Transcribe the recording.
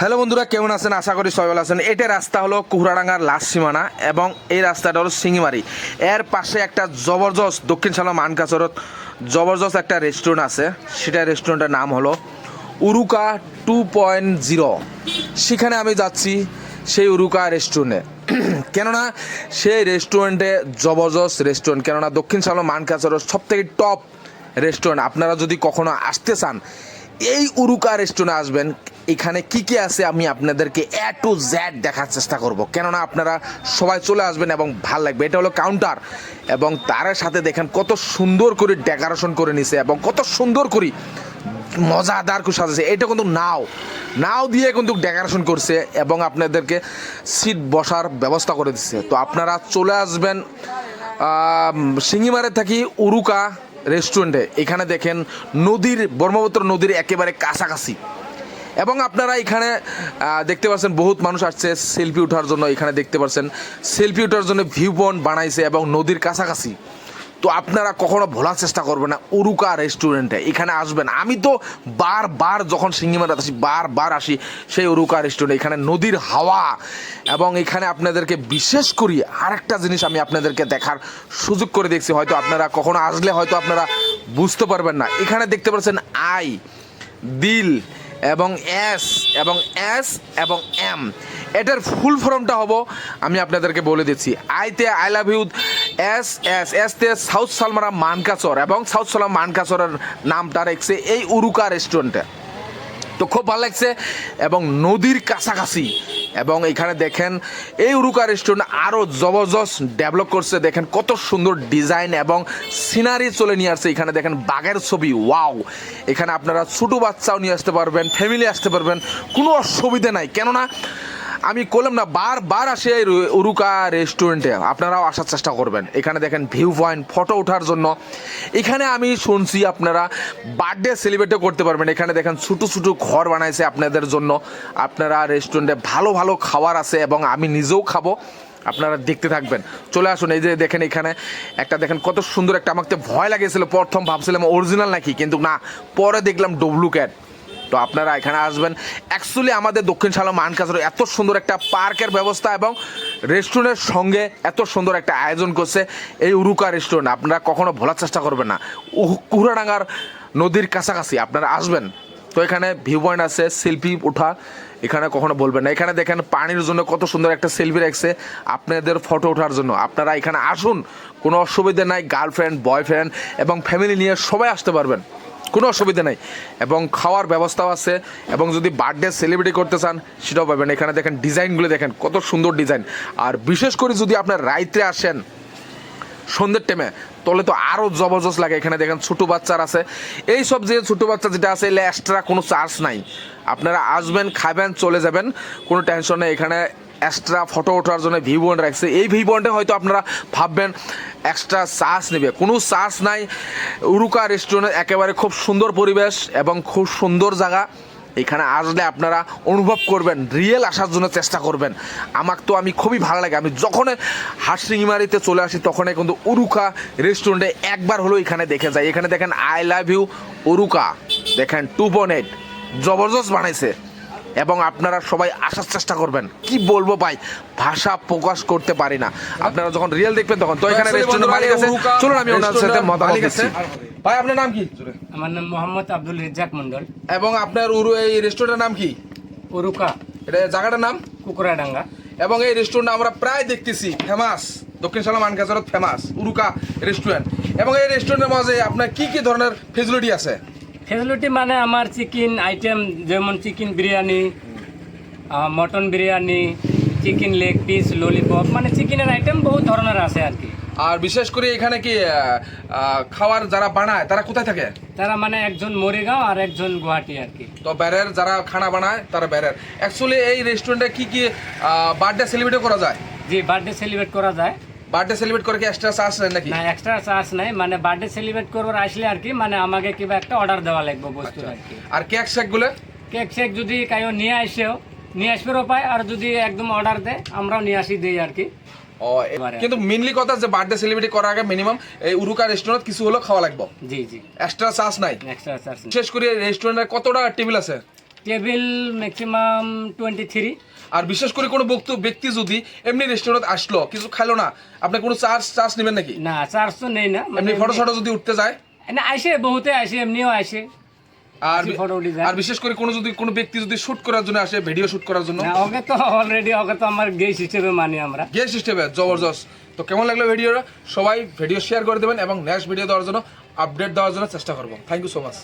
Hello বন্ধুরা, কেমন আছেন? আশা করি সবাই ভালো আছেন। এটা রাস্তা হলো কুহুরাডাঙ্গার লাস্ট সীমানা এবং এই রাস্তাটা হলো সিঙ্গিমারি। এর পাশে একটা জবরদস্ত দক্ষিণ সালা মানকাচরত জবরদস্ত একটা রেস্টুরেন্ট আছে। সেটা রেস্টুরেন্টের নাম হলো উরুকা 2.0। সেখানে আমি যাচ্ছি, সেই উরুকা রেস্টুরেন্টে। কেননা সেই রেস্টুরেন্টে জবরদস্ত রেস্টুরেন্ট, কেননা দক্ষিণ সালা মানকাচরত সব থেকে টপ রেস্টুরেন্ট। আপনারা যদি কখনো আসতে চান এই উরুকা রেস্টুরেন্টে আসবেন। এখানে কি কি আছে আমি আপনাদেরকে A to Z দেখার চেষ্টা করব, কেননা আপনারা সবাই চলে আসবেন এবং ভাল লাগবে। এটা হলো কাউন্টার এবং তার সাথে দেখেন কত সুন্দর করে ডেকোরেশন করে নিছে এবং কত সুন্দর করে মজাদার করে সাজাছে। এটা কিন্তু নাও দিয়ে কিন্তু ডেকোরেশন করছে এবং আপনাদেরকে সিট বসার ব্যবস্থা করে দিচ্ছে। তো আপনারা চলে আসবেন সিঙ্গিমারে থাকি উরুকা রেস্টুরেন্টে। এখানে দেখেন ব্রহ্মপুত্র নদীর একেবারে কাছাকাছি এবং আপনারা এখানে দেখতে পাচ্ছেন বহুত মানুষ আসছে সেলফি ওঠার জন্য। এখানে দেখতে পাচ্ছেন সেলফি ওঠার জন্য ভিউ পয়েন্ট বানাইছে এবং নদীর কাছাকাছি। তো আপনারা কখনো ভোলার চেষ্টা করবেন না উরুকা রেস্টুরেন্টে, এখানে আসবেন। আমি তো বারবার যখন সিঙ্গিমারা আসি বারবার আসি সেই উরুকা রেস্টুরেন্টে। এখানে নদীর হাওয়া এবং এখানে আপনাদেরকে বিশেষ করি আরেকটা জিনিস আমি আপনাদেরকে দেখার সুযোগ করে দেখছি, হয়তো আপনারা কখনো আসলে হয়তো আপনারা বুঝতে পারবেন না। এখানে দেখতে পাচ্ছেন আই, দিল এবং এস এবং এম। এটার ফুল ফর্মটা হবো আমি আপনাদেরকে বলে দিচ্ছি। আইতে আই লাভ ইউ, এসতে সাউথ সালমারা মানকাচর এবং সাউথ সালমা মানকাচরের নামটা রেখেছে এই উরুকা রেস্টুরেন্টে। তো খুব ভালো লাগছে এবং নদীর কাছাকাছি। এবং এখানে দেখেন এই উরুকা রেস্টুরেন্ট আরও জবরদস্ত ডেভেলপ করছে। দেখেন কত সুন্দর ডিজাইন এবং সিনারি চলে নিয়ে আসছে। এখানে দেখেন বাঘের ছবি, ওয়াও! এখানে আপনারা ছোটো বাচ্চাও নিয়ে আসতে পারবেন, ফ্যামিলি আসতে পারবেন, কোনো অসুবিধা নাই। কেননা আমি করলাম না, বারবার আসে এই উরুকা রেস্টুরেন্টে, আপনারাও আসার চেষ্টা করবেন। এখানে দেখেন ভিউ পয়েন্ট, ফটো ওঠার জন্য। এখানে আমি শুনছি আপনারা বার্থডে সেলিব্রেটও করতে পারবেন। এখানে দেখেন ছোটো ছোটো ঘর বানাইছে আপনাদের জন্য। আপনারা রেস্টুরেন্টে ভালো ভালো খাবার আছে এবং আমি নিজেও খাবো, আপনারা দেখতে থাকবেন। চলে আসুন। এই যে দেখেন এখানে একটা দেখেন কত সুন্দর একটা, আমাকে ভয় লাগেছিল প্রথম, ভাবছিলাম অরিজিনাল নাকি, কিন্তু না, পরে দেখলাম ডুপ্লিকেট। তো আপনারা এখানে আসবেন। অ্যাকচুয়ালি আমাদের দক্ষিণ সালা মানকাচর এত সুন্দর একটা পার্কের ব্যবস্থা এবং রেস্টুরেন্টের সঙ্গে এত সুন্দর একটা আয়োজন করছে এই উরুকা রেস্টুরেন্ট। আপনারা কখনো ভোলার চেষ্টা করবেন না, কুহুরাডাঙ্গার নদীর কাছাকাছি আপনারা আসবেন। তো এখানে ভিউ পয়েন্ট আছে, সেলফি ওঠা, এখানে কখনো বলবেন না। এখানে দেখেন পানির জন্য কত সুন্দর একটা সেলফি রাখছে আপনাদের ফটো ওঠার জন্য। আপনারা এখানে আসুন, কোনো অসুবিধা নাই। গার্লফ্রেন্ড, বয়ফ্রেন্ড এবং ফ্যামিলি নিয়ে সবাই আসতে পারবেন, কোনো অসুবিধা নেই। এবং খাওয়ার ব্যবস্থাও আছে এবং যদি বার্থডে সেলিব্রেট করতে চান সেটাও পাবেন। এখানে দেখেন ডিজাইনগুলো দেখেন কত সুন্দর ডিজাইন। আর বিশেষ করে যদি আপনার রাইতে আসেন সন্ধ্যের টাইমে, তাহলে তো আরও জবরদস্ত লাগে। এখানে দেখেন ছোটো বাচ্চার আছে, এই সব যে ছোটো বাচ্চা যেটা আছে এলে এক্সট্রা কোনো চার্জ নাই। আপনারা আসবেন, খাবেন, চলে যাবেন, কোনো টেনশন নেই। এখানে এক্সট্রা ফটো ওঠার জন্য ভিউ পয়েন্ট রাখছে। এই ভিউ পয়েন্টে হয়তো আপনারা ভাববেন এক্সট্রা চার্জ নেবে, কোনো চার্জ নাই। উরুকা রেস্টুরেন্ট একেবারে খুব সুন্দর পরিবেশ এবং খুব সুন্দর জায়গা। এখানে আসলে আপনারা অনুভব করবেন, রিয়েল আসার জন্য চেষ্টা করবেন। আমি খুবই ভালো লাগে, আমি যখন হাটসিংমারিতে চলে আসি তখনই কিন্তু উরুকা রেস্টুরেন্টে একবার হলো এখানে দেখে যাই। এখানে দেখেন আই লাভ ইউ উরুকা, দেখেন 2.8 জবরদস্ত বানাইছে এবং আপনারা সবাই আসার চেষ্টা করবেন। কি বলবো ভাই, ভাষা প্রকাশ করতে পারি না। আপনারা যখন রিয়েল দেখবেন তখন। তো এখানে রেস্টুরেন্টের মালিক আছে, চলুন আমি ওনার সাথে মতামত দিচ্ছি। ভাই আপনার নাম কি? আমার নাম মোহাম্মদ আব্দুল রেজ্জাক মন্ডল। এবং আপনার এই রেস্টুরেন্টের নাম কি? উরুকা, এটা জায়গাটার নাম কুকুরাডাঙ্গা। এবং এই রেস্টুরেন্ট আমরা প্রায় দেখতেছি ফেমাস, দক্ষিণ সালা মানকাচরত ফেমাস উরুকা রেস্টুরেন্ট। এবং এই রেস্টুরেন্টের মাঝে আপনার কি কি ধরনের ফেসিলিটি আছে? ফেসিলিটি মানে আমার চিকেন আইটেম, যেমন chicken biryani, mutton biryani, chicken leg piece, lollipop, মানে চিকেনের আইটেম বহুত ধরনের আছে আর কি। আর বিশেষ করে এখানে কি খাবার যারা বানায় তারা কোথায় থাকে? তারা মানে একজন মরিগাঁও আর একজন গুয়াহাটি আর কি। তো বাইরের যারা খানা বানায় তারা বাইরের। অ্যাকচুয়ালি এই রেস্টুরেন্টে কি কি বার্থডে সেলিব্রেট করা যায়? জি, বার্থডে সেলিব্রেট করা যায়। বার্থডে সেলিব্রেট করে কি এক্সট্রা চার্জ নেয় নাকি? না, এক্সট্রা চার্জ নাই। মানে বার্থডে সেলিব্রেট করবার আসলে আর কি, মানে আমাকে কিবা একটা অর্ডার দেওয়া লাগবে বস্তু আর কি। আর কেক শেকগুলো? কেক শেক যদি কায়ো নিয়ে আসবেও পায়, আর যদি একদম অর্ডার দেয় আমরাও নিয়ে আসি দিই আর কি। কিন্তু মেইনলি কথা যে বার্থডে সেলিব্রেট করার আগে মিনিমাম এই উরুকা রেস্টুরেন্ট কিছু হলো খাওয়া লাগবে। জি জি, এক্সট্রা চার্জ নাই। Extra charge. বিশেষ করে রেস্টুরেন্টের কতটা টেবিল আছে? Table maximum 23। আর বিশেষ করে কোনো ব্যক্তি যদি এমনি রেস্টুরেন্ট আসলো কিছু খাইলো না, আপনি কোনো চার্জ নেবেন নাকি? না, চার্জ তো নেই না, এমনি ফটো যদি উঠতে যায়? না, আসে, বহুতে আসে, এমনিও আসে। আর ফটো উঠে যায়। আর বিশেষ করে কোনো ব্যক্তি যদি শুট করার জন্য আসে, ভিডিও শুট করার জন্য? না, ওকে তো অলরেডি আমার গেস্ট হিসেবে মানি আমরা। গেস্ট হিসেবে জবরদস্ত। তো কেমন লাগলো ভিডিওটা? সবাই ভিডিও শেয়ার করে দেবেন এবং নেক্সট ভিডিও দেওয়ার জন্য আপডেট দেওয়ার জন্য চেষ্টা করবো। Thank you so much.